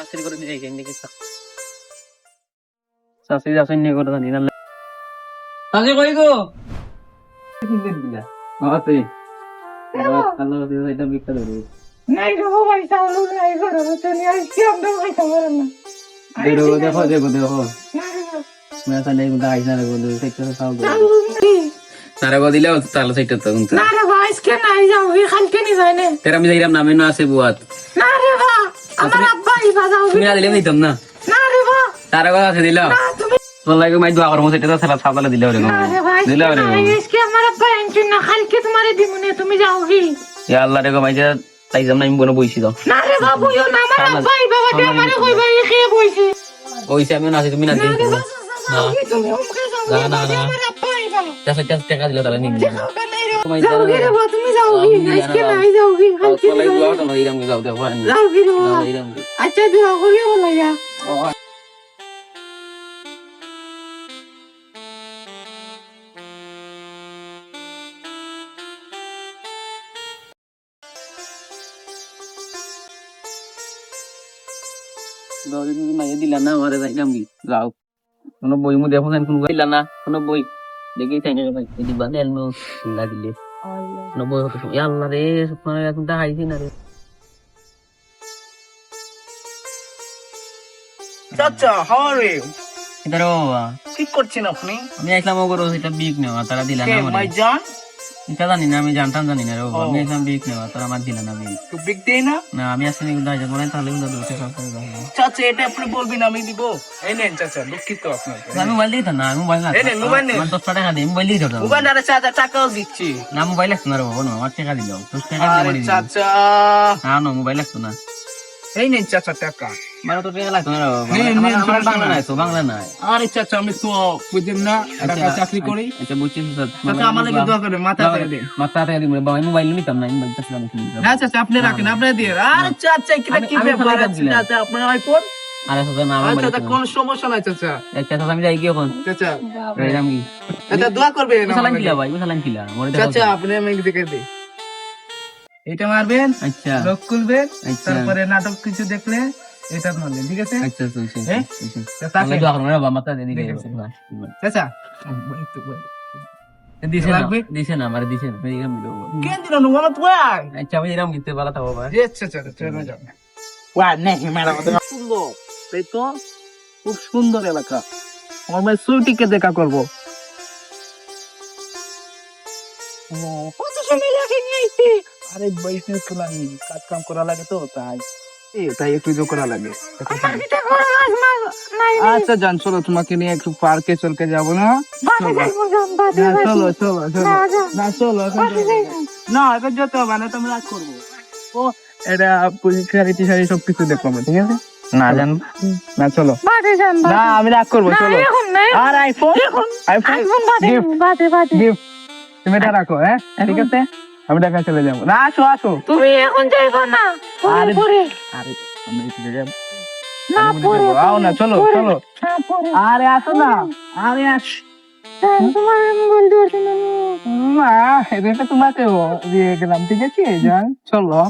তাড়াতাড়ি করে দিয়ে এখান থেকে চাষি চাষি নিয়ে করে জানি না চাষি কই গো দিলা হাতে আল্লাহ দিয়ে এটা বিক্রি করে নাই গো ভাই চাউল নাই ঘরে তো নিয়ে আসছি আমরা খাইতে পারব না দেখো मैं ऐसा नहीं गुंडा आइस ना रे बोलो सेक्टर से साउंड सारा को दिला ताला सेक्टर तो उनसे ना रे भाई इसके नहीं जाओगे खाल के नहीं जाने तेरा मुझे इराम नाम है ना से बुआत ना रे वाह हमारा अब्बा ही बताओगे तुम्हें ना दिले नहीं तुम ना रे वाह सारा को से दिला والله को मैं दुआ करूं सेक्टर तो साला साला दिला रे दिला रे इसके हमारा अब्बा एंट्री ना खाल के तुम्हारे दिमुने तुम जाओगी या अल्लाह रे को मैं जा তাই জাম না আমি বনে বইছি দাও না রে বাবু ইও না আমার আব্বা এই বাবাতে আমারে কই ভাই খেয়ে বইছি ওইছে আমি না তুমি না দিও তুমি ওকে যাও না আমার আব্বা এই বাবা যা টাকা দিলা তাহলে নিয়ে जाओगी रे बाबा तुम जाओगी इसके नहीं जाओगी खाल के तो दुआ तो इराम के जाओ दे जाओगी रे अच्छा दुआ करिए बोला या মাইয়া দিলা না আমারে যাইলাম কি যাও কোনো বই মু দেখো কোন দিলা না কোনো বই দেখি তাই না ভাই এই দিবা নেল মু না দিলে কোনো বই হতো আল্লাহ রে সুবহান এখন দেখাইছি না রে চাচা হাউ আর ইউ ইদারো কি করছেন আপনি আমি আসলাম ওগো এটা বিগ নেওয়া তারা দিলা না আমারে মাই জান এটা জানি না আমি জানতাম জানি না রে আমি আসলাম বিগ নেওয়া তারা আমার দিলা না বিগ তো বিগ দে না না আমি আসলে কিন্তু আইজা মনে তাহলে কিন্তু দোষে সব করে দাও চাচা এটা আপনি বলবেন আমি দিব এই নেন চাচা দুঃখিত আপনাকে আমি মোবাইল দিই না আমি মোবাইল না এই নেন মোবাইল নেন আমার 10 টাকা দিই মোবাইল দিই দাও মোবাইল আরে চাচা টাকাও দিচ্ছি না মোবাইল লাগতো না রে বাবা না আমার টাকা দিও 10 টাকা আরে দিয়ে চাচা না না মোবাইল লাগতো না এই নেন চাচা টাকা মানে তো টাকা লাগতো না রে বাবা নেন, নেন, আমার সমস্যা বাংলা নাই। নাই তো বাংলা নাই আরে চাচা আমি তো বুঝেন না টাকা চাকরি করি আচ্ছা বুঝছি স্যার চাচা আমার লাগে দোয়া করে মাথা করে দেন মাথা টাকা দিই বাবা আমি মোবাইল নিতাম না আমি বলতে ছিলাম কি না চাচা আপনি রাখেন আপনি দিয়ে আরে চাচা কি কি আমি ব্যাপার ফেলে আছে দিলাম। চাচা আপনার আইফোন আরে স্যার না আরে আমি চাচা কোন সমস্যা নাই চাচা আচ্ছা স্যার আমি যাই কি এখন চাচা রাইলাম কি চাচা দোয়া করবেন সালাম কিলা ভাই সালাম কিলা মোরে চাচা আপনি আমি দেখে দিই এটা মারবেন আচ্ছা লক খুলবেন আচ্ছা। তারপরে নাটক কিছু দেখলে এটা মারবেন ঠিক আছে আচ্ছা আচ্ছা হ্যাঁ? আচ্ছা তাকে- তাহলে দোয়া করুন রে বাবা মাথা দিয়ে দিকে চাচা দিছে না লাগবে? দিছে না আমারে দিছে না এই আমি দেবো কেন দিল নো মামা তুই আচ্ছা আমি এরকম গিতে ভালো থাকবো ভাই আচ্ছা চাচা চলে যাও ওয়া নেই ম্যাডাম সুন্দর তাই তো খুব সুন্দর এলাকা আমার ভাই সুইটিকে দেখা করব কত সময় লাগে নিতে আরে বাইসে তো লাগে কাজ কাম করা লাগে তো তাই তাই একটু জো করা লাগে আমার কিটা করে আজ নাই আচ্ছা জান চলো তোমাকে নিয়ে একটু পার্কে চলকে যাবো না বাদে যাইবো জান বাদে না, বাদে চলো চলো চলো না, না। না চলো এখন বাদে চলো। যাইবো না এখন যেতে হবে না তুমি রাগ করবো ও এটা পরীক্ষার ইতিহারি সবকিছু দেখবো আমরা, ঠিক আছে না জান না চলো বাদে যান না আমি রাগ করবো না, চলো এখন না, এখন। আর আইফোন আইফোন আইফোন বাদে gift, বাদে বাদে gift। তুমি এটা রাখো হ্যাঁ ঠিক আছে আমি ঢাকা চলে যাবো না আসো আসো তুমি এখন যাইবা না পরে আরে- পরে আরে আমি একটু যাবো না পরে আও না চলো পরে। চলো না পরে আরে আসো না আরে আস জান, তোমার আমি বলতে পারছি না না এটা তোমাকেও দিয়ে গেলাম ঠিক আছে জান চলো